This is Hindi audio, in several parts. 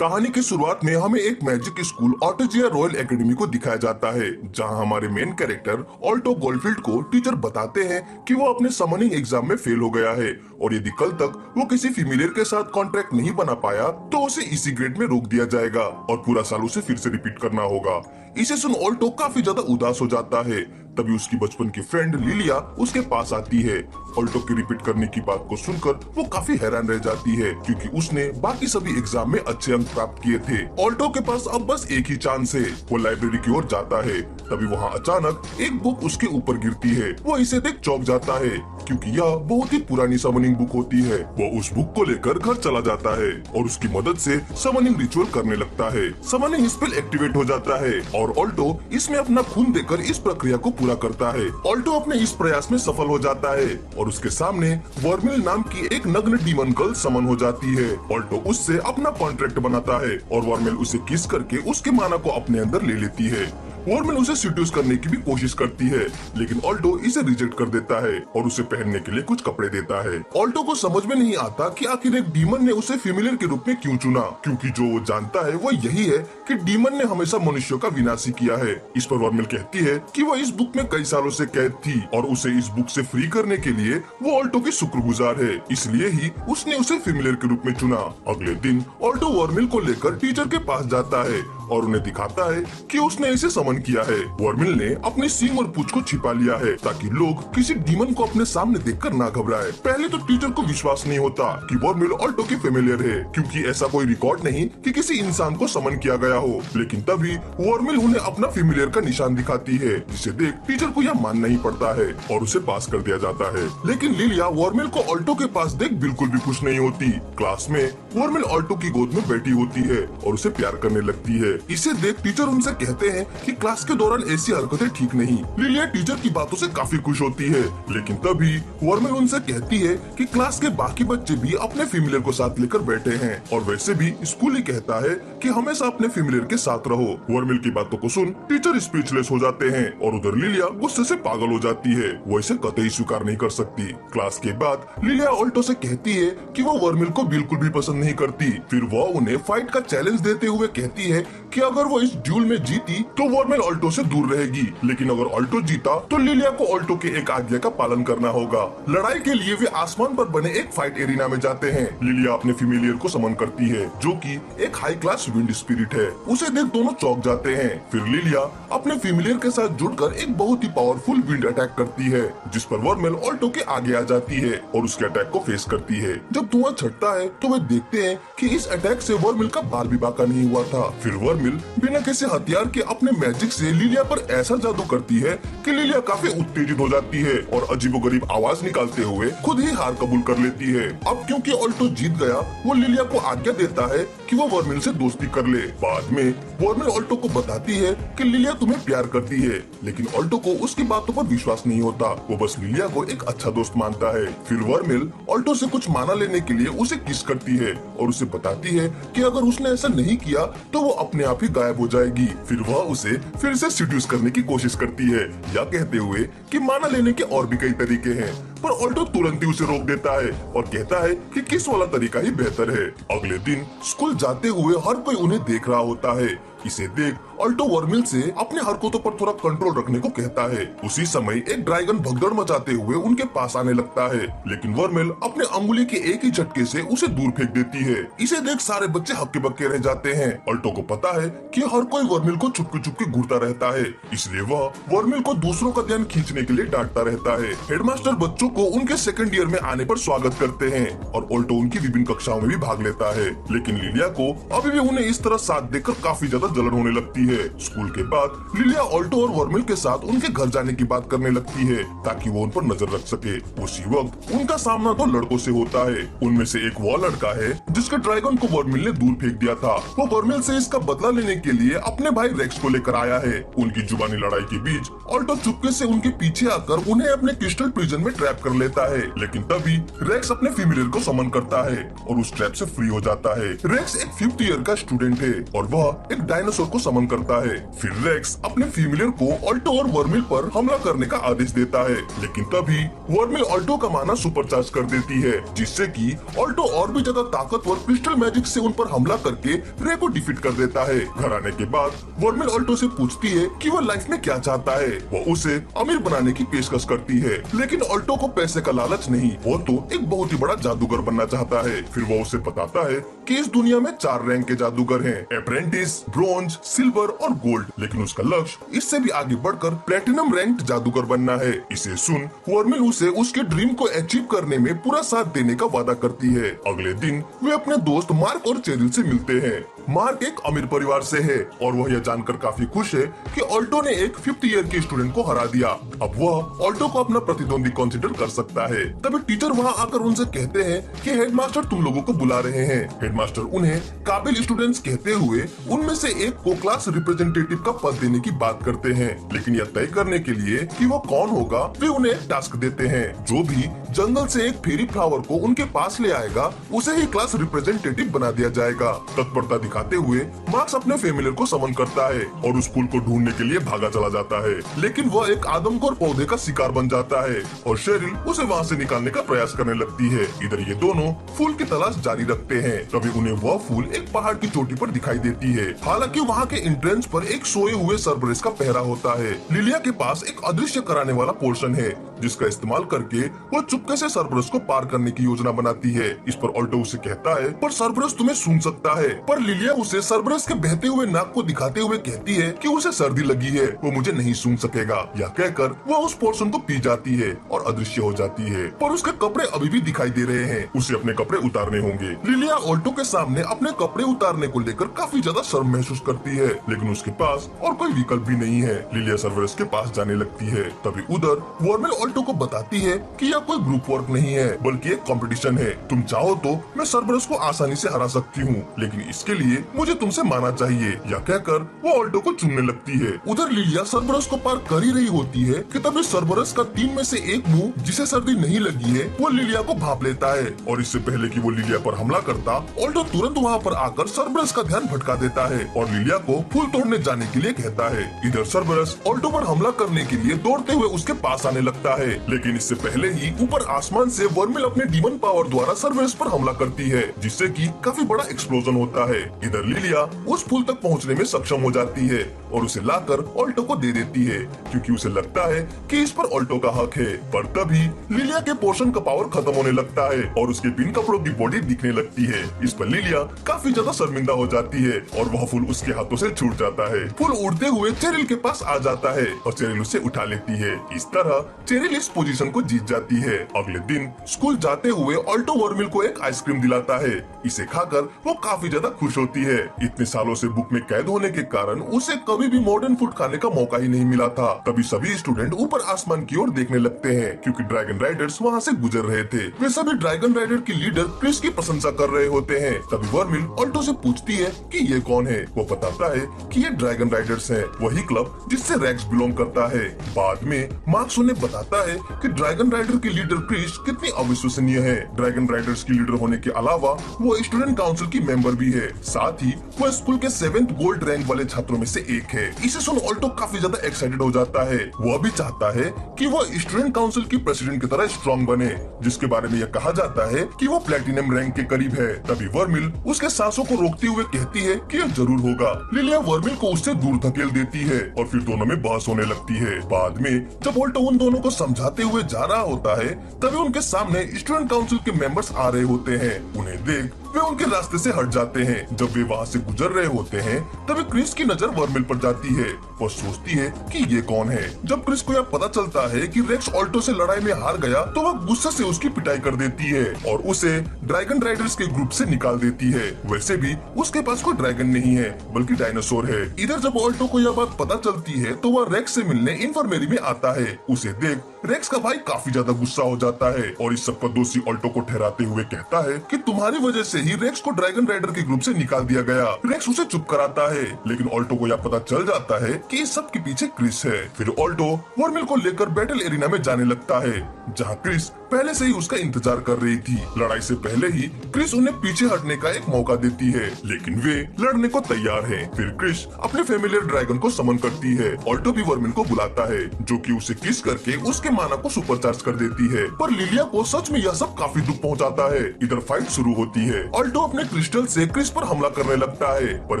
कहानी की शुरुआत में हमें एक मैजिक स्कूल ऑटोजिया रॉयल एकेडमी को दिखाया जाता है, जहां हमारे मेन कैरेक्टर ऑल्टो गोल्डफील्ड को टीचर बताते हैं कि वो अपने समनिंग एग्जाम में फेल हो गया है और यदि कल तक वो किसी फीमेलियर के साथ कॉन्ट्रैक्ट नहीं बना पाया तो उसे इसी ग्रेड में रोक दिया जाएगा और पूरा साल उसे फिर से रिपीट करना होगा। इसे सुन ऑल्टो काफी ज्यादा उदास हो जाता है। तभी उसकी बचपन की फ्रेंड लिलिया उसके पास आती है। ऑल्टो की रिपीट करने की बात को सुनकर वो काफी हैरान रह जाती है, क्योंकि उसने बाकी सभी एग्जाम में अच्छे अंक प्राप्त किए थे। ऑल्टो के पास अब बस एक ही चांस है। वो लाइब्रेरी की ओर जाता है। तभी वहाँ अचानक एक बुक उसके ऊपर गिरती है। वो इसे देख चौंक जाता है, क्योंकि यह बहुत ही पुरानी समनिंग बुक होती है। वो उस बुक को लेकर घर चला जाता है और उसकी मदद से समनिंग रिचुअल करने लगता है। समनिंग स्पेल एक्टिवेट हो जाता है और ऑल्टो इसमें अपना खून देकर इस प्रक्रिया को पूरा करता है। ऑल्टो अपने इस प्रयास में सफल हो जाता है और उसके सामने वर्मिल नाम की एक नग्न डीमन गर्ल समन हो जाती है। ऑल्टो उससे अपना कॉन्ट्रैक्ट बनाता है और वर्मिल उसे किस करके उसके माना को अपने अंदर ले लेती है। वर्मिल उसे सीड्यूस करने की भी कोशिश करती है, लेकिन ऑल्टो इसे रिजेक्ट कर देता है और उसे पहनने के लिए कुछ कपड़े देता है। ऑल्टो को समझ में नहीं आता कि आखिर एक डीमन ने उसे फीमेलियर के रूप में क्यों चुना, क्योंकि जो वो जानता है वो यही है कि डीमन ने हमेशा मनुष्यों का विनाश ही किया है। इस पर वर्मिल कहती है कि वो इस बुक में कई सालों से कैद थी और उसे इस बुक से फ्री करने के लिए वो ऑल्टो की शुक्रगुजार है, इसलिए ही उसने उसे फीमेलियर के रूप में चुना। अगले दिन ऑल्टो वर्मिल को लेकर टीचर के पास जाता है और उन्हें दिखाता है कि उसने इसे समन किया है। वर्मिल ने अपने सींग और पूंछ को छिपा लिया है ताकि लोग किसी डीमन को अपने सामने देखकर ना घबराए। पहले तो टीचर को विश्वास नहीं होता कि वर्मिल ऑल्टो की फेमिलियर है, क्योंकि ऐसा कोई रिकॉर्ड नहीं कि किसी इंसान को समन किया गया हो। लेकिन तभी वर्मिल उन्हें अपना फेमिलियर का निशान दिखाती है, जिसे देख टीचर को यह मानना ही पड़ता है और उसे पास कर दिया जाता है। लेकिन लिलिया वर्मिल को ऑल्टो के पास देख बिल्कुल भी खुश नहीं होती। क्लास में वर्मिल ऑल्टो की गोद में बैठी होती है और उसे प्यार करने लगती है। इसे देख टीचर उनसे कहते हैं कि क्लास के दौरान ऐसी हरकतें ठीक नहीं। लिलिया टीचर की बातों से काफी खुश होती है, लेकिन तभी वर्मिल उनसे कहती है कि क्लास के बाकी बच्चे भी अपने फीमेलियर को साथ लेकर बैठे हैं और वैसे भी स्कूल ही कहता है कि हमेशा अपने फीमेलियर के साथ रहो। वर्मिल की बातों को सुन टीचर स्पीचलेस हो जाते हैं और उधर लिलिया गुस्से से पागल हो जाती है। वो इसे कतई स्वीकार नहीं कर सकती। क्लास के बाद लिलिया ऑल्टो से कहती है कि वो वर्मिल को बिल्कुल भी पसंद नहीं करती। फिर वो उन्हें फाइट का चैलेंज देते हुए कहती है कि अगर वो इस ड्यूल में जीती तो वर्मिल ऑल्टो से दूर रहेगी, लेकिन अगर ऑल्टो जीता तो लिलिया को ऑल्टो के एक आज्ञा का पालन करना होगा। लड़ाई के लिए वे आसमान पर बने एक फाइट एरिना में जाते हैं। लिलिया अपने फीमेलियर को समन करती है, जो कि एक हाई क्लास विंड स्पिरिट है। उसे देख दोनों चौंक जाते हैं। फिर लिलिया अपने फीमेलियर के साथ जुड़कर एक बहुत ही पावरफुल विंड अटैक करती है, जिस पर वर्मिल ऑल्टो के आगे आ जाती है और उसके अटैक को फेस करती है। जब धुआं छटता है तो वे देखते हैं कि इस अटैक से वर्मिल का बाल भी बाका नहीं हुआ था। फिर वर्मिल बिना किसी हथियार के अपने मैजिक से लिलिया पर ऐसा जादू करती है कि लिलिया काफी उत्तेजित हो जाती है और अजीबोगरीब आवाज निकालते हुए खुद ही हार कबूल कर लेती है। अब क्योंकि ऑल्टो जीत गया, वो लिलिया को आज्ञा देता है कि वो वर्मिल से दोस्ती कर ले। बाद में वर्मिल ऑल्टो को बताती है कि लिलिया तुम्हें प्यार करती है, लेकिन ऑल्टो को उसकी बातों पर विश्वास नहीं होता। वो बस लिलिया को एक अच्छा दोस्त मानता है। फिर वर्मिल ऑल्टो से कुछ माना लेने के लिए उसे किस करती है और उसे बताती है कि अगर उसने ऐसा नहीं किया तो वो अपने आप ही गायब हो जाएगी। फिर वह उसे फिर से सीड्यूस करने की कोशिश करती है, या कहते हुए कि माना लेने के और भी कई तरीके हैं, पर ऑल्टो तुरंत ही उसे रोक देता है और कहता है कि किस वाला तरीका ही बेहतर है। अगले दिन स्कूल जाते हुए हर कोई उन्हें देख रहा होता है। इसे देख ऑल्टो वर्मिल से अपने हरकतों पर थोड़ा कंट्रोल रखने को कहता है। उसी समय एक ड्रैगन भगदड़ मचाते हुए उनके पास आने लगता है, लेकिन वर्मिल अपने अंगुली के एक ही झटके से उसे दूर फेंक देती है। इसे देख सारे बच्चे हक्के बक्के रह जाते हैं। ऑल्टो को पता है कि हर कोई वर्मिल को चुपके घूरता रहता है, इसलिए वह वर्मिल को दूसरों का ध्यान खींचने के लिए डांटता रहता है। हेडमास्टर बच्चों को उनके सेकंड ईयर में आने पर स्वागत करते हैं और ऑल्टो उनकी विभिन्न कक्षाओं में भी भाग लेता है, लेकिन लिलिया को अभी भी उन्हें इस तरह साथ देखकर काफी ज्यादा जलन होने लगती है। स्कूल के बाद लिलिया ऑल्टो और वर्मिल के साथ उनके घर जाने की बात करने लगती है ताकि वो उन पर नजर रख सके। उसी वक्त उनका सामना दो लड़कों से होता है। उनमें से एक वो लड़का है जिसके ड्रैगन को वर्मिल ने दूर फेंक दिया था। वो वर्मिल से इसका बदला लेने के लिए अपने भाई रेक्स को लेकर आया है। उनकी जुबानी लड़ाई के बीच ऑल्टो चुपके से उनके पीछे आकर उन्हें अपने क्रिस्टल प्रिजन में ट्रैप ट्रैप कर लेता है, लेकिन तभी रेक्स अपने फीमेलियर को समन करता है और उस ट्रैप से फ्री हो जाता है। रेक्स एक 5th ईयर का स्टूडेंट है और वह एक डायनासोर को समन करता है। फिर रेक्स अपने फीमेलियर को ऑल्टो और वर्मिल पर हमला करने का आदेश देता है, लेकिन तभी वर्मिल ऑल्टो का माना सुपरचार्ज कर देती है, जिससे कि ऑल्टो और भी ज्यादा ताकतवर क्रिस्टल मैजिक से उन पर हमला करके रे को डिफीट कर देता है। घर आने के बाद वर्मिल ऑल्टो से पूछती है कि वह लाइफ में क्या चाहता है। वो उसे अमीर बनाने की पेशकश करती है, लेकिन ऑल्टो को पैसे का लालच नहीं, वो तो एक बहुत ही बड़ा जादूगर बनना चाहता है। फिर वो उसे बताता है कि इस दुनिया में 4 रैंक के जादूगर हैं, अप्रेंटिस, ब्रोंज, सिल्वर और गोल्ड, लेकिन उसका लक्ष्य इससे भी आगे बढ़कर प्लेटिनम रैंक जादूगर बनना है। इसे सुन वर्मिल उसे उसके ड्रीम को अचीव करने में पूरा साथ देने का वादा करती है। अगले दिन वे अपने दोस्त मार्क और चेरिल से मिलते हैं। मार्क एक अमीर परिवार से है और वह यह जानकर काफी खुश है कि ऑल्टो ने एक 5th ईयर के स्टूडेंट को हरा दिया। अब वह ऑल्टो को अपना प्रतिद्वंदी कंसीडर कर सकता है। तभी टीचर वहां आकर उनसे कहते हैं कि हेडमास्टर तुम लोगों को बुला रहे हैं। हेडमास्टर उन्हें काबिल स्टूडेंट्स कहते हुए उनमें से एक को क्लास रिप्रेजेंटेटिव का पद देने की बात करते हैं, लेकिन यह तय करने के लिए कि वो कौन होगा वे उन्हें एक टास्क देते हैं। जो भी जंगल से एक फेरी फ्लावर को उनके पास ले आएगा उसे ही क्लास रिप्रेजेंटेटिव बना दिया जाएगा। तत्परता दिखाते हुए मार्क्स अपने फैमिलियर को समन करता है और उस फूल को ढूंढने के लिए भागा चला जाता है, लेकिन वह एक आदमखोर पौधे का शिकार बन जाता है और शेरिल उसे वहाँ से निकालने का प्रयास करने लगती है। इधर ये दोनों फूल की तलाश जारी रखते हैं। तभी उन्हें वह फूल एक पहाड़ की चोटी पर दिखाई देती है। हालांकि वहाँ के एंट्रेंस पर एक सोए हुए सर्बरेस का पहरा होता है। लिलिया के पास एक अदृश्य कराने वाला पोर्शन है, जिसका इस्तेमाल करके वो चुपके से सर्बरस को पार करने की योजना बनाती है। इस पर ऑल्टो उसे कहता है पर सर्बरस तुम्हें सूंघ सकता है, पर लिलिया उसे सर्बरस के बहते हुए नाक को दिखाते हुए कहती है कि उसे सर्दी लगी है, वो मुझे नहीं सूंघ सकेगा। यह कहकर वो उस पोर्शन को पी जाती है और अदृश्य हो जाती है, पर उसके कपड़े अभी भी दिखाई दे रहे हैं। उसे अपने कपड़े उतारने होंगे। लिलिया ऑल्टो के सामने अपने कपड़े उतारने को लेकर काफी ज्यादा शर्म महसूस करती है, लेकिन उसके पास और कोई विकल्प भी नहीं है। लिलिया सर्बरस के पास जाने लगती है। तभी उधर वर्मिल ऑल्टो को बताती है कि यह कोई ग्रुप वर्क नहीं है, बल्कि एक कंपटीशन है। तुम चाहो तो मैं सर्बरस को आसानी से हरा सकती हूँ, लेकिन इसके लिए मुझे तुमसे माना चाहिए। यह कहकर वो ऑल्टो को चूमने लगती है। उधर लिलिया सर्बरस को पार कर ही रही होती है कि तभी सर्बरस का 3 में से एक मुंह जिसे सर्दी नहीं लगी है वो लिलिया को भाप लेता है और इससे पहले कि वो लिलिया पर हमला करता, ऑल्टो तुरंत वहाँ पर आकर सर्बरस का ध्यान भटका देता है और लिलिया को फूल तोड़ने जाने के लिए कहता है। इधर सर्बरस ऑल्टो पर हमला करने के लिए दौड़ते हुए उसके पास आने लगता है, लेकिन इससे पहले ही ऊपर आसमान से वर्मिल अपने डीमन पावर द्वारा सर्बरस पर हमला करती है, जिससे कि काफी बड़ा एक्सप्लोजन होता है। इधर लिलिया उस फूल तक पहुंचने में सक्षम हो जाती है और उसे लाकर ऑल्टो को दे देती है, क्योंकि उसे लगता है कि इस पर ऑल्टो का हक है। पर तभी लिलिया के पोर्शन का पावर खत्म होने लगता है और उसके बिन कपड़ों की बॉडी दिखने लगती है। इस पर लिलिया काफी ज्यादा शर्मिंदा हो जाती है और वह फूल उसके हाथों से छूट जाता है। फूल उड़ते हुए चेरिल के पास आ जाता है और चेरिल उसे उठा लेती है। इस तरह चेरिल इस पोजीशन को जीत जाती है। अगले दिन स्कूल जाते हुए ऑल्टो वर्मिल को एक आइसक्रीम दिलाता है। इसे खाकर वो काफी ज्यादा खुश होती है। इतने सालों से बुक में कैद होने के कारण उसे कभी भी मॉडर्न फूड खाने का मौका ही नहीं मिला था। तभी सभी स्टूडेंट ऊपर आसमान की ओर देखने लगते हैं, क्योंकि ड्रैगन राइडर्स वहाँ से गुजर रहे थे। वे सभी ड्रैगन राइडर की लीडर क्रिस की प्रशंसा कर रहे होते हैं। तभी वर्मिल ऑल्टो से पूछती है कि ये कौन है। वो बताता है कि ये ड्रैगन राइडर्स हैं, वही क्लब जिससे रेक्स बिलोंग करता है। बाद में मार्क्स उन्हें बताता है कि ड्रैगन राइडर की लीडर क्रिस कितनी अविश्वसनीय है। ड्रैगन राइडर्स की लीडर होने के अलावा वो स्टूडेंट काउंसिल की मेंबर भी है। साथ ही वो स्कूल के 7th गोल्ड रैंक वाले छात्रों में से एक है। इसे सुन ऑल्टो काफी ज्यादा एक्साइटेड हो जाता है। वो भी चाहता है कि वो स्टूडेंट काउंसिल की प्रेसिडेंट की तरह स्ट्रॉन्ग बने, जिसके बारे में यह कहा जाता है कि वो प्लेटिनम रैंक के करीब है। तभी वर्मिल उसके सांसों को रोकते हुए कहती है कि यह जरूर होगा। लिलिया वर्मिल को उससे दूर धकेल देती है और फिर दोनों में बहस होने लगती है। बाद में जब ऑल्टो उन दोनों को समझाते हुए जा रहा होता है, तभी उनके सामने स्टूडेंट काउंसिल के मेंबर्स आ रहे होते हैं। उन्हें देख वे उनके रास्ते से हट जाते हैं। जब वे वहाँ से गुजर रहे होते हैं, तभी क्रिस की नजर वर्मिल पर जाती है। वो सोचती है कि ये कौन है। जब क्रिस को यह पता चलता है कि रेक्स ऑल्टो से लड़ाई में हार गया, तो वह गुस्से से उसकी पिटाई कर देती है और उसे ड्रैगन राइडर्स के ग्रुप से निकाल देती है। वैसे भी उसके पास कोई ड्रैगन नहीं है, बल्कि डायनासोर है। इधर जब ऑल्टो को यह बात पता चलती है, तो वह रेक्स से मिलने इन्फर्मेरी में आता है। उसे देख रेक्स का भाई काफी ज्यादा गुस्सा हो जाता है और इस सब का दोषी ऑल्टो को ठहराते हुए कहता है कि तुम्हारी वजह से ही रेक्स को ड्रैगन राइडर के ग्रुप से निकाल दिया गया। रेक्स उसे चुप कराता है, लेकिन ऑल्टो को यह पता चल जाता है कि इस सब के पीछे क्रिस है। फिर ऑल्टो वर्मिल को लेकर बैटल एरिना में जाने लगता है, जहाँ क्रिस पहले से ही उसका इंतजार कर रही थी। लड़ाई से पहले ही क्रिस उन्हें पीछे हटने का एक मौका देती है, लेकिन वे लड़ने को तैयार हैं। फिर क्रिस अपने फेमिलियर ड्रैगन को समन करती है। ऑल्टो भी वर्मिल को बुलाता है, जो कि उसे किस करके उसके माना को सुपरचार्ज कर देती है। पर लिलिया को सच में यह सब काफी दुख पहुंचाता है। इधर फाइट शुरू होती है। ऑल्टो अपने क्रिस्टल से क्रिस पर हमला करने लगता है, पर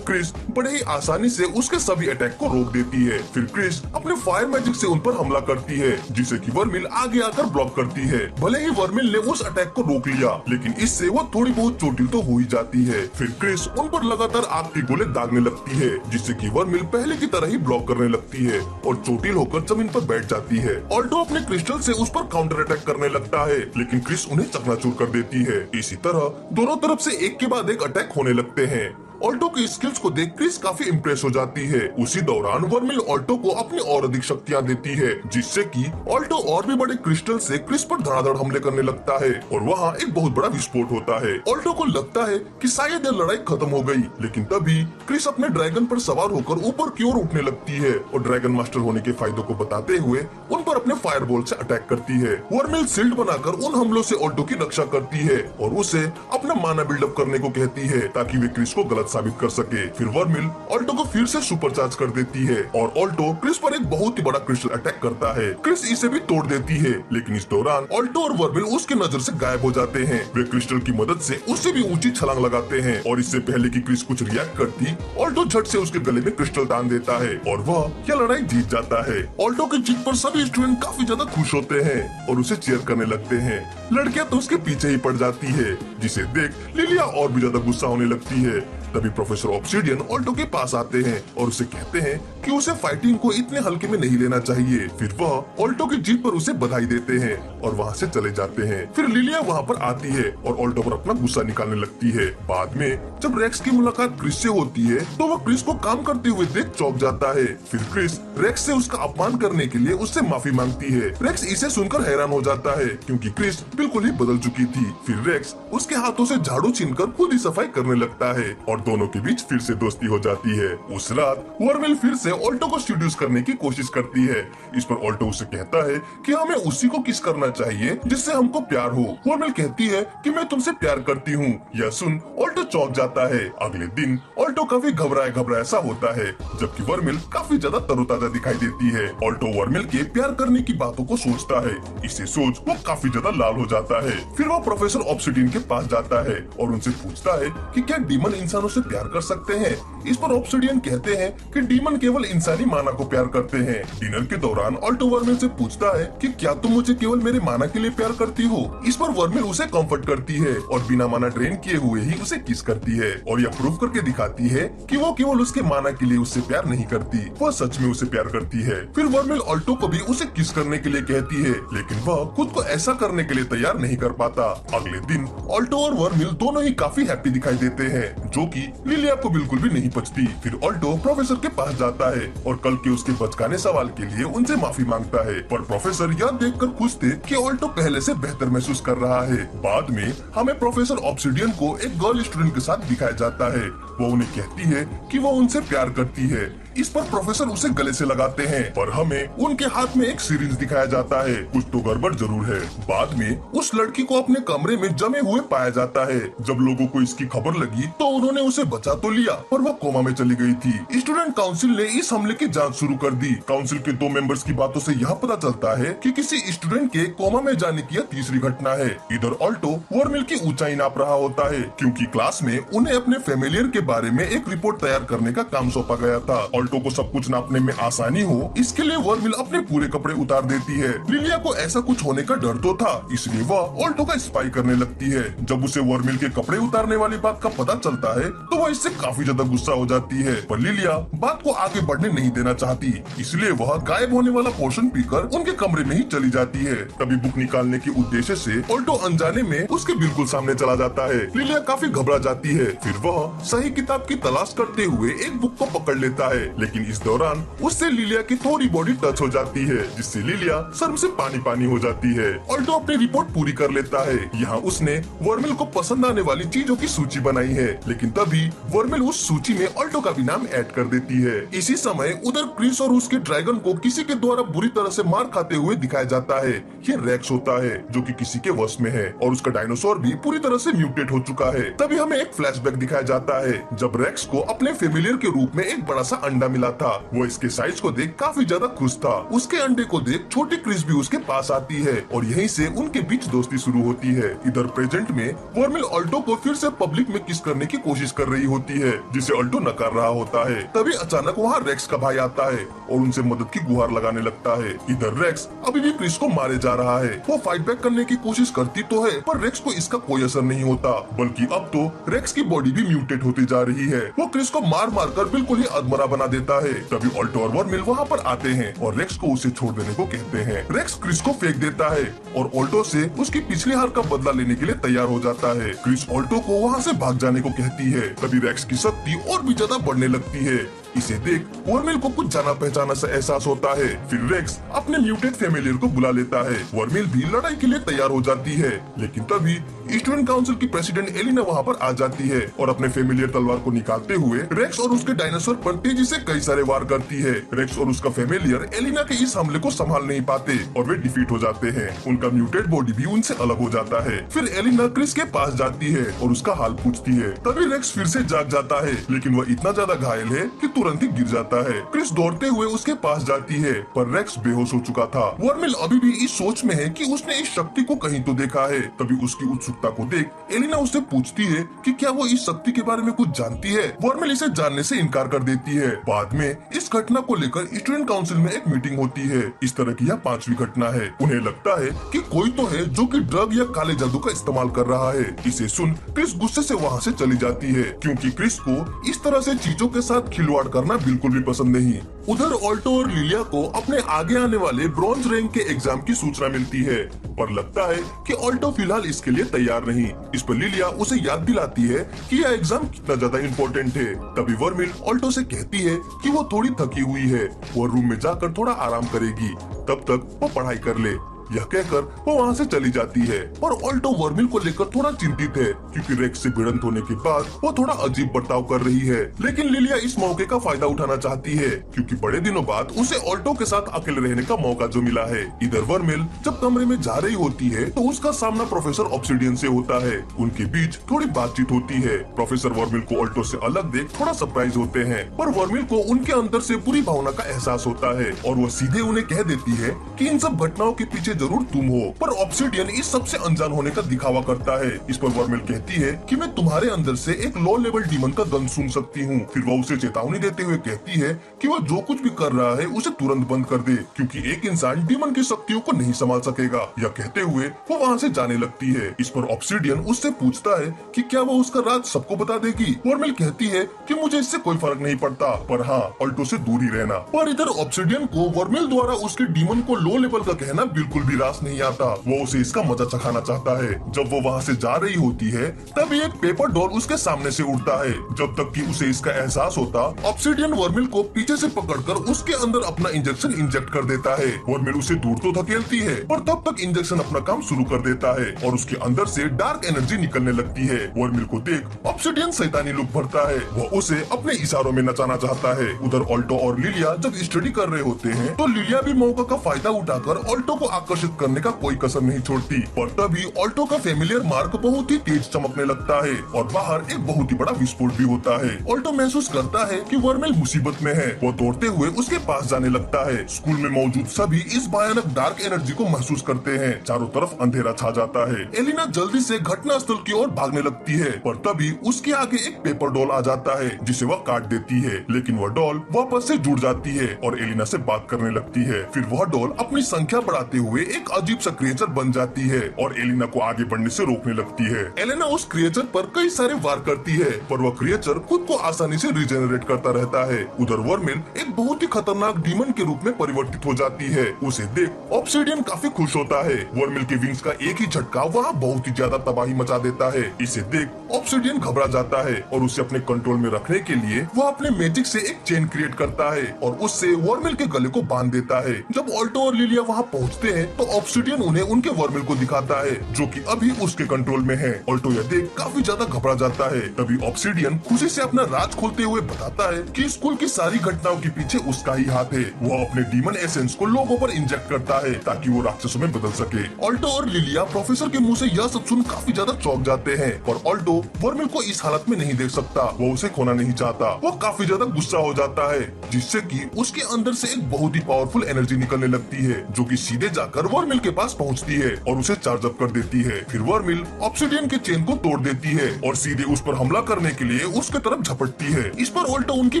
क्रिस बड़े ही आसानी से उसके सभी अटैक को रोक देती है। फिर क्रिस अपने फायर मैजिक से उन पर हमला करती है, जिसे कि वर्मिल आगे आकर ब्लॉक करती है। भले ही वर्मिल ने उस अटैक को रोक लिया, लेकिन इससे वो थोड़ी बहुत चोटिल तो हो ही जाती है। फिर क्रिस उन पर लगातार आग के गोले दागने लगती है, जिससे कि वर्मिल पहले की तरह ही ब्लॉक करने लगती है और चोटिल होकर जमीन पर बैठ जाती है। ऑल्टो अपने क्रिस्टल से उस पर काउंटर अटैक करने लगता है, लेकिन क्रिस उन्हें चकनाचूर कर देती है। इसी तरह दोनों तरफ से एक के बाद एक अटैक होने लगते हैं। ऑल्टो की स्किल्स को देख क्रिस काफी इम्प्रेस हो जाती है। उसी दौरान वर्मिल ऑल्टो को अपनी और अधिक शक्तियां देती है, जिससे कि ऑल्टो और भी बड़े क्रिस्टल से क्रिस पर धड़ाधड़ हमले करने लगता है और वहाँ एक बहुत बड़ा विस्फोट होता है। ऑल्टो को लगता है कि शायद यह लड़ाई खत्म हो गई, लेकिन तभी क्रिस अपने ड्रैगन पर सवार होकर ऊपर की ओर उठने लगती है और ड्रैगन मास्टर होने के फायदों को बताते हुए उन पर अपने फायर बॉल से अटैक करती है। वर्मिल शील्ड बनाकर उन हमलों से ऑल्टो की रक्षा करती है और उसे अपना माना बिल्डअप करने को कहती है, ताकि वे क्रिस को गलत साबित कर सके। फिर वर्मिल ऑल्टो को फिर से सुपरचार्ज कर देती है और ऑल्टो क्रिस पर एक बहुत ही बड़ा क्रिस्टल अटैक करता है। क्रिस इसे भी तोड़ देती है, लेकिन इस दौरान ऑल्टो और वर्मिल उसके नजर से गायब हो जाते हैं। वे क्रिस्टल की मदद से उससे भी ऊंची छलांग लगाते हैं और इससे पहले कि क्रिस कुछ रिएक्ट करती, ऑल्टो झट से उसके गले में क्रिस्टल तान देता है और वह यह लड़ाई जीत जाता है। ऑल्टो की जीत पर सभी स्टूडेंट काफी ज्यादा खुश होते हैं और उसे चीयर करने लगते हैं। लड़कियां तो उसके पीछे ही पड़ जाती है, जिसे देख लिलिया और भी ज्यादा गुस्सा होने लगती है। तभी प्रोफेसर ऑब्सिडियन ऑल्टो के पास आते हैं और उसे कहते हैं कि उसे फाइटिंग को इतने हल्के में नहीं लेना चाहिए। फिर वह ऑल्टो की जीत पर उसे बधाई देते हैं और वहाँ से चले जाते हैं। फिर लिलिया वहाँ पर आती है और ऑल्टो पर अपना गुस्सा निकालने लगती है। बाद में जब रेक्स की मुलाकात क्रिस से होती है, तो वह क्रिस को काम करते हुए देख चौंक जाता है। फिर क्रिस रेक्स से उसका अपमान करने के लिए उससे माफी मांगती है। रेक्स इसे सुनकर हैरान हो जाता है, क्योंकि क्रिस बिल्कुल ही बदल चुकी थी। फिर रेक्स उसके हाथों से झाड़ू छीनकर खुद ही सफाई करने लगता है और दोनों के बीच फिर से दोस्ती हो जाती है। उस रात वर्मिल फिर से ऑल्टो को सीड्यूस करने की कोशिश करती है। इस पर ऑल्टो उसे कहता है कि हमें उसी को किस करना चाहिए जिससे हमको प्यार हो। वर्मिल कहती है कि मैं तुमसे प्यार करती हूँ। यह सुन ऑल्टो चौंक जाता है। अगले दिन ऑल्टो काफी घबराया सा होता है, जबकि वर्मिल काफी ज्यादा तरोताजा दिखाई देती है। ऑल्टो वर्मिल के प्यार करने की बातों को सोचता है। इसे सोच वो काफी ज्यादा लाल हो जाता है। फिर वो प्रोफेसर ऑब्सिडियन के पास जाता है और उनसे पूछता है कि क्या डीमन इंसानों से प्यार कर सकते हैं। इस पर ऑब्सिडियन कहते हैं कि डीमन केवल इंसानी माना को प्यार करते हैं। डिनर के दौरान ऑल्टो वर्मिल से पूछता है कि क्या तुम मुझे केवल मेरे माना के लिए प्यार करती हो। इस पर वर्मिल उसे कंफर्ट करती है और बिना माना ड्रेन किए हुए ही उसे किस करती है और यह प्रूव करके दिखाती है कि वो केवल उसके माना के लिए उससे प्यार नहीं करती, वह सच में उसे प्यार करती है। फिर वर्मिल ऑल्टो को भी उसे किस करने के लिए कहती है, लेकिन वह खुद को ऐसा करने के लिए तैयार नहीं कर पाता। अगले दिन ऑल्टो और वर्मिल दोनों ही काफी हैप्पी दिखाई देते हैं, जो कि लिलिया को बिल्कुल भी नहीं पचती। फिर ऑल्टो प्रोफेसर के पास जाता है और कल के उसके बचकाने सवाल के लिए उनसे माफी मांगता है, पर प्रोफेसर यह देखकर खुश थे कि ऑल्टो पहले से बेहतर महसूस कर रहा है। बाद में हमें प्रोफेसर ऑब्सिडियन को एक गर्ल स्टूडेंट के साथ दिखाया जाता है। वो उन्हें कहती है कि वो उनसे प्यार करती है। इस पर प्रोफेसर उसे गले से लगाते हैं, पर हमें उनके हाथ में एक सिरिंज दिखाया जाता है। कुछ तो गड़बड़ जरूर है। बाद में उस लड़की को अपने कमरे में जमे हुए पाया जाता है। जब लोगों को इसकी खबर लगी तो उन्होंने उसे बचा तो लिया, पर वह कोमा में चली गई थी। स्टूडेंट काउंसिल ने इस हमले की जांच शुरू कर दी। काउंसिल के 2 मेंबर्स की बातों से यह पता चलता है कि किसी स्टूडेंट के कोमा में जाने की यह तीसरी घटना है। इधर ऑल्टो वर्मिल की ऊंचाई नाप रहा होता है, क्योंकि क्लास में उन्हें अपने फेमिलियर के बारे में एक रिपोर्ट तैयार करने का काम सौंपा गया था। ऑल्टो को सब कुछ नापने में आसानी हो, इसके लिए वर्मिल अपने पूरे कपड़े उतार देती है। लिलिया को ऐसा कुछ होने का डर तो था, इसलिए वह ऑल्टो का स्पाई करने लगती है। जब उसे वर्मिल के कपड़े उतारने वाली बात का पता चलता है तो वह इससे काफी ज्यादा गुस्सा हो जाती है, पर लिलिया बात को आगे बढ़ने नहीं देना चाहती, इसलिए वह गायब होने वाला पोर्शन पीकर उनके कमरे में ही चली जाती है। तभी बुक निकालने के उद्देश्य से ऑल्टो अनजाने में उसके बिल्कुल सामने चला जाता है। लिलिया काफी घबरा जाती है। फिर वह सही किताब की तलाश करते हुए एक बुक को पकड़ लेता है, लेकिन इस दौरान उससे लिलिया की थोड़ी बॉडी टच हो जाती है, जिससे लिलिया शर्म से पानी पानी हो जाती है। ऑल्टो अपनी रिपोर्ट पूरी कर लेता है। यहाँ उसने वर्मिल को पसंद आने वाली चीजों की सूची बनाई है, लेकिन तभी वर्मिल उस सूची में ऑल्टो का भी नाम ऐड कर देती है। इसी समय उधर क्रिस और उसके ड्रैगन को किसी के द्वारा बुरी तरह से मार खाते हुए दिखाया जाता है। ये रेक्स होता है जो कि किसी के वश में है और उसका डायनासोर भी पूरी तरह से म्यूटेट हो चुका है। तभी हमें एक फ्लैशबैक दिखाया जाता है जब रेक्स को अपने फेमिलियर के रूप में एक बड़ा सा अंडा मिला था। वो इसके साइज को देख काफी ज्यादा खुश था। उसके अंडे को देख छोटी क्रिस भी उसके पास आती है और यहीं से उनके बीच दोस्ती शुरू होती है। इधर प्रेजेंट में वर्मिल ऑल्टो को फिर से पब्लिक में किस करने की कोशिश कर रही होती है, जिसे ऑल्टो नकार रहा होता है। तभी अचानक वहाँ रेक्स का भाई आता है और उनसे मदद की गुहार लगाने लगता है। इधर रेक्स अभी भी क्रिस को मारे जा रहा है। वो फाइट बैक करने की कोशिश करती तो है, पर रेक्स को इसका कोई असर नहीं होता, बल्कि अब तो रेक्स की बॉडी भी म्यूटेट होती जा रही है। वो क्रिस को मार मार कर बिल्कुल ही अधमरा बना देता है। तभी ऑल्टो और वर्मिल वहाँ पर आते हैं और रेक्स को उसे छोड़ देने को कहते हैं। रेक्स क्रिस को फेंक देता है और ऑल्टो से उसकी पिछली हार का बदला लेने के लिए तैयार हो जाता है। क्रिस ऑल्टो को वहाँ से भाग जाने को कहती है। तभी रेक्स की शक्ति और भी ज्यादा बढ़ने लगती है। इसे देख वर्मिल को कुछ जाना पहचाना सा एहसास होता है। फिर रेक्स अपने म्यूटेट फेमिलियर को बुला लेता है। वर्मिल भी लड़ाई के लिए तैयार हो जाती है, लेकिन तभी स्टूडेंट काउंसिल की प्रेसिडेंट एलिना वहाँ पर आ जाती है और अपने फेमिलियर तलवार को निकालते हुए रेक्स और उसके डायनासोर पर तेजी से कई सारे वार करती है। रेक्स और उसका फेमिलियर एलिना के इस हमले को संभाल नहीं पाते और वे डिफीट हो जाते हैं। उनका म्यूटेट बॉडी भी उनसे अलग हो जाता है। फिर एलिना क्रिस के पास जाती है और उसका हाल पूछती है। तभी रेक्स फिर से जाग जाता है, लेकिन वह इतना ज्यादा घायल है कि तुरंत ही गिर जाता है। क्रिस दौड़ते हुए उसके पास जाती है, पर रेक्स बेहोश हो चुका था। वर्मिल अभी भी इस सोच में है कि उसने इस शक्ति को कहीं तो देखा है। तभी उसकी उत्सुकता को देख एलिना उससे पूछती है कि क्या वो इस शक्ति के बारे में कुछ जानती है। वर्मिल इसे जानने से इनकार कर देती है। बाद में इस घटना को लेकर स्टूडेंट काउंसिल में एक मीटिंग होती है। इस तरह की यह 5वीं घटना है। उन्हें लगता है कि कोई तो है जो कि ड्रग या काले जादू का इस्तेमाल कर रहा है। इसे सुन क्रिस गुस्से से वहाँ से चली जाती है, क्योंकि क्रिस को इस तरह से चीजों के साथ खिलवाड़ करना बिल्कुल भी पसंद नहीं। उधर ऑल्टो और लिलिया को अपने आगे आने वाले ब्रॉन्ज रैंक के एग्जाम की सूचना मिलती है, पर लगता है कि ऑल्टो फिलहाल इसके लिए तैयार नहीं। इस पर लिलिया उसे याद दिलाती है कि यह एग्जाम कितना ज्यादा इम्पोर्टेंट है। तभी वर्मिल ऑल्टो से कहती है कि वो थोड़ी थकी हुई है, वो रूम में जाकर थोड़ा आराम करेगी, तब तक वो पढ़ाई कर ले। यह कहकर वो वहाँ से चली जाती है। पर ऑल्टो वर्मिल को लेकर थोड़ा चिंतित है, क्योंकि रेक्स से भिड़ंत होने के बाद वो थोड़ा अजीब बर्ताव कर रही है। लेकिन लिलिया इस मौके का फायदा उठाना चाहती है, क्योंकि बड़े दिनों बाद उसे ऑल्टो के साथ अकेले रहने का मौका जो मिला है। इधर वर्मिल जब कमरे में जा रही होती है तो उसका सामना प्रोफेसर ऑब्सिडियन से होता है। उनके बीच थोड़ी बातचीत होती है। प्रोफेसर वर्मिल को ऑल्टो से अलग देख थोड़ा सरप्राइज होते हैं, पर वर्मिल को उनके अंदर से बुरी भावना का एहसास होता है और वो सीधे उन्हें कह देती है कि इन सब घटनाओं के पीछे जरूर तुम हो। पर ऑब्सिडियन इस सबसे अनजान होने का दिखावा करता है। इस पर वर्मिल कहती है कि मैं तुम्हारे अंदर से एक लो लेवल डीमन का गंध सुन सकती हूँ। फिर वो उसे चेतावनी देते हुए कहती है कि वह जो कुछ भी कर रहा है उसे तुरंत बंद कर दे, क्योंकि एक इंसान डीमन की शक्तियों को नहीं संभाल सकेगा। यह कहते हुए वो वहाँ से जाने लगती है। इस पर ऑब्सिडियन उससे पूछता है कि क्या वो उसका राज सबको बता देगी। वर्मिल कहती है कि मुझे इससे कोई फर्क नहीं पड़ता, पर हाँ, ऑल्टो से दूर ही रहना। पर इधर ऑब्सिडियन को वर्मिल द्वारा उसके डीमन को लो लेवल का कहना बिल्कुल भी रास नहीं आता। वो उसे इसका मजा चखाना चाहता है। जब वो वहाँ से जा रही होती है तभी एक पेपर डॉल उसके सामने से उड़ता है। जब तक कि उसे इसका एहसास होता, ऑब्सिडियन वर्मिल को पीछे से पकड़कर उसके अंदर अपना इंजेक्शन इंजेक्ट कर देता है। वर्मिल उसे दूर तो धकेलती है, पर तब तक इंजेक्शन अपना काम शुरू कर देता है और उसके अंदर से डार्क एनर्जी निकलने लगती है। वर्मिल को देख ऑब्सिडियन शैतानी लुक भरता है। वो उसे अपने इशारों में नचाना चाहता है। उधर ऑल्टो और लिलिया जब स्टडी कर रहे होते हैं तो लिलिया भी मौका का फायदा उठाकर ऑल्टो को आकर्षित करने का कोई कसर नहीं छोड़ती। पर तभी ऑल्टो का फेमिलियर मार्क बहुत ही तेज चमकने लगता है और बाहर एक बहुत ही बड़ा विस्फोट भी होता है। ऑल्टो महसूस करता है कि वर्मिल मुसीबत में है। वो दौड़ते हुए उसके पास जाने लगता है। स्कूल में मौजूद सभी इस भयानक डार्क एनर्जी को महसूस करते हैं। चारों तरफ अंधेरा छा जाता है। एलिना जल्दी से घटना स्थल की ओर भागने लगती है, पर तभी उसके आगे एक पेपर डॉल आ जाता है, जिसे वह काट देती है। लेकिन वह डॉल वापस से जुड़ जाती है और एलिना से बात करने लगती है। फिर वह डॉल अपनी संख्या बढ़ाते हुए एक अजीब सा क्रिएचर बन जाती है और एलिना को आगे बढ़ने से रोकने लगती है। एलेना उस क्रिएचर पर कई सारे वार करती है पर वह क्रिएचर खुद को आसानी से रिजेनरेट करता रहता है। उधर वर्मिल एक बहुत ही खतरनाक डीमन के रूप में परिवर्तित हो जाती है। उसे देख ऑब्सिडियन काफी खुश होता है। वर्मिल के विंग्स का एक ही झटका वहाँ बहुत ही ज्यादा तबाही मचा देता है। इसे देख ऑब्सिडियन घबरा जाता है और उसे अपने कंट्रोल में रखने के लिए वह अपने मैजिक से एक चेन क्रिएट करता है और उससे वर्मिल के गले को बांध देता है। जब ऑल्टो और लिलिया वहाँ पहुँचते हैं तो ऑब्सिडियन उन्हें उनके वर्मिल को दिखाता है जो कि अभी उसके कंट्रोल में है। ऑल्टो यह देख काफी ज्यादा घबरा जाता है। तभी ऑब्सिडियन खुशी से अपना राज खोलते हुए बताता है कि स्कूल की सारी घटनाओं के पीछे उसका ही हाथ है। वो अपने डीमन एसेंस को लोगों पर इंजेक्ट करता है ताकि वो राक्षसों में बदल सके। ऑल्टो और लिलिया प्रोफेसर के मुंह से यह सब सुन काफी ज्यादा चौंक जाते हैं और ऑल्टो वर्मिल को इस हालत में नहीं देख सकता। वो उसे खोना नहीं चाहता। वो काफी ज्यादा गुस्सा हो जाता है जिससे कि उसके अंदर से एक बहुत ही पावरफुल एनर्जी निकलने लगती है जो कि सीधे जाकर वर्मिल के पास पहुंचती है और उसे चार्ज अप कर देती है। फिर वर्मिल ऑब्सिडियन के चेन को तोड़ देती है और सीधे उस पर हमला करने के लिए उसके तरफ झपटती है। इस पर ऑल्टो उनके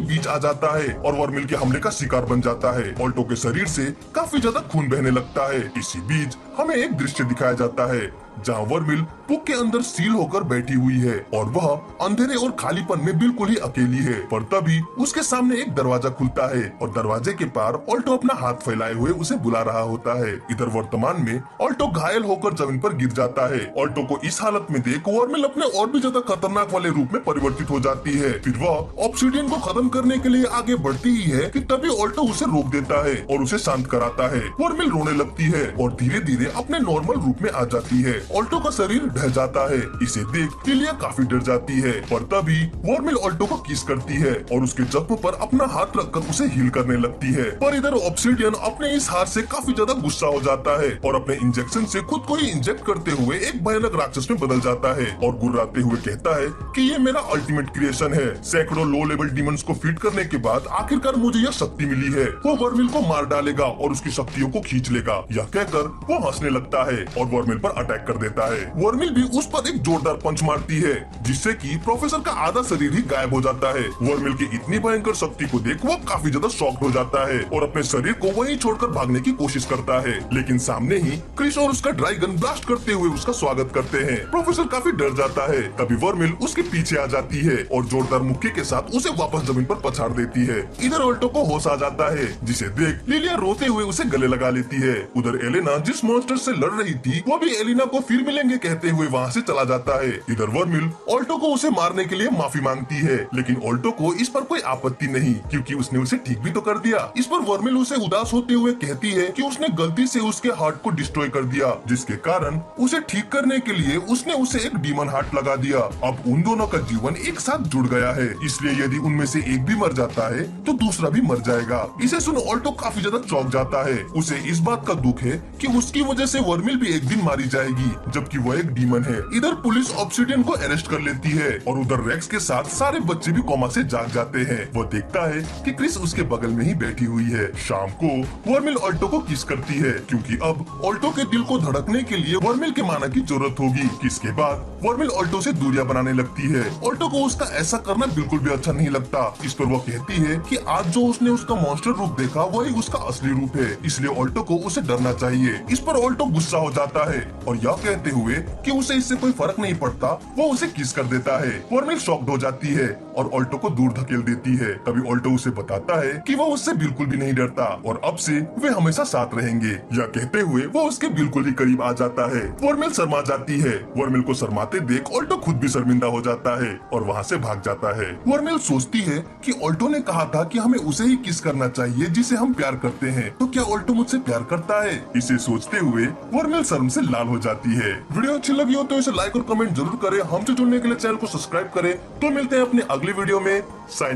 बीच आ जाता है और वर्मिल के हमले का शिकार बन जाता है। ऑल्टो के शरीर से काफी ज्यादा खून बहने लगता है। इसी बीच हमें एक दृश्य दिखाया जाता है जहाँ वर्मिल बुक के अंदर सील होकर बैठी हुई है और वह अंधेरे और खालीपन में बिल्कुल ही अकेली है। पर तभी उसके सामने एक दरवाजा खुलता है और दरवाजे के पार ऑल्टो अपना हाथ फैलाए हुए उसे बुला रहा होता है। इधर वर्तमान में ऑल्टो घायल होकर जमीन पर गिर जाता है। ऑल्टो को इस हालत में देख वर्मिल अपने और भी ज्यादा खतरनाक वाले रूप में परिवर्तित हो जाती है। फिर वह ऑब्सिडियन को खत्म करने के लिए आगे बढ़ती ही है कि तभी ऑल्टो उसे रोक देता है और उसे शांत कराता है। वर्मिल रोने लगती है और धीरे धीरे अपने नॉर्मल रूप में आ जाती है। ऑल्टो का शरीर ढह जाता है। इसे देख लिलिया काफी डर जाती है पर तभी वर्मिल ऑल्टो को किस करती है और उसके जख्म पर अपना हाथ रखकर उसे हील करने लगती है। पर इधर ऑब्सिडियन अपने इस हार से काफी ज्यादा गुस्सा हो जाता है और अपने इंजेक्शन से खुद को ही इंजेक्ट करते हुए एक भयानक राक्षस में बदल जाता है और गुर्राते हुए कहता है कि ये मेरा अल्टीमेट क्रिएशन है। सैकड़ों लो लेवल डीमंस को फीड करने के बाद आखिरकार मुझे यह शक्ति मिली है। वो वर्मिल को मार डालेगा और उसकी शक्तियों को खींच लेगा। यह कहकर वो हंसने लगता है और वर्मिल पर अटैक कर देता है। वर्मिल भी उस पर एक जोरदार पंच मारती है जिससे कि प्रोफेसर का आधा शरीर ही गायब हो जाता है। वर्मिल की इतनी भयंकर शक्ति को देख वो काफी ज्यादा शॉक्ड हो जाता है और अपने शरीर को वहीं छोड़कर भागने की कोशिश करता है लेकिन सामने ही क्रिस और उसका ड्रैगन ब्लास्ट करते हुए उसका स्वागत करते हैं। प्रोफेसर काफी डर जाता है। तभी वर्मिल उसके पीछे आ जाती है और जोरदार मुक्के के साथ उसे वापस जमीन पर पछाड़ देती है। इधर ऑल्टो को होश आ जाता है जिसे देख लिलिया रोते हुए उसे गले लगा लेती है। उधर एलेना जिस मॉन्स्टर से लड़ रही थी वो भी एलिना को फिर मिलेंगे कहते हुए वहाँ से चला जाता है। इधर वर्मिल ऑल्टो को उसे मारने के लिए माफी मांगती है लेकिन ऑल्टो को इस पर कोई आपत्ति नहीं क्योंकि उसने उसे ठीक भी तो कर दिया। इस पर वर्मिल उसे उदास होते हुए कहती है कि उसने गलती से उसके हार्ट को डिस्ट्रॉय कर दिया जिसके कारण उसे ठीक करने के लिए उसने उसे एक डीमन हार्ट लगा दिया। अब उन दोनों का जीवन एक साथ जुड़ गया है इसलिए यदि उनमें से एक भी मर जाता है तो दूसरा भी मर जाएगा। इसे सुन ऑल्टो काफी ज्यादा चौंक जाता है। उसे इस बात का दुख है कि उसकी वजह से वर्मिल भी एक दिन मारी जाएगी जबकि वह एक डीमन है। इधर पुलिस ऑब्सिडियन को अरेस्ट कर लेती है और उधर रेक्स के साथ सारे बच्चे भी कोमा से जाग जाते हैं। वो देखता है कि क्रिस उसके बगल में ही बैठी हुई है। शाम को वर्मिल ऑल्टो को किस करती है क्योंकि अब ऑल्टो के दिल को धड़कने के लिए वर्मिल के माना की जरूरत होगी। किस के बाद वर्मिल ऑल्टो से दूरियां बनाने लगती है। ऑल्टो को उसका ऐसा करना बिल्कुल भी अच्छा नहीं लगता। इस पर वो कहती है कि आज जो उसने उसका मॉन्स्टर रूप देखा वही उसका असली रूप है इसलिए ऑल्टो को उसे डरना चाहिए। इस पर ऑल्टो गुस्सा हो जाता है और यह कहते हुए कि उसे इससे कोई फर्क नहीं पड़ता वो उसे किस कर देता है। वर्मिल शॉक्ड हो जाती है और ऑल्टो को दूर धकेल देती है। तभी ऑल्टो उसे बताता है कि वो उससे बिल्कुल भी नहीं डरता और अब से वे हमेशा साथ रहेंगे। यह कहते हुए वो उसके बिल्कुल ही करीब आ जाता है। वर्मिल शर्मा जाती है। वर्मिल को शर्माते देख ऑल्टो खुद भी शर्मिंदा हो जाता है और वहाँ से भाग जाता है। वर्मिल सोचती है कि ऑल्टो ने कहा था कि हमें उसे ही किस करना चाहिए जिसे हम प्यार करते हैं, तो क्या ऑल्टो मुझसे प्यार करता है? इसे सोचते हुए वर्मिल शर्म से लाल हो जाती है। वीडियो अच्छी लगी हो तो इसे लाइक और कमेंट जरूर करें। हमसे जुड़ने के लिए चैनल को सब्सक्राइब करें। तो मिलते हैं अपने अगले वीडियो में। साइन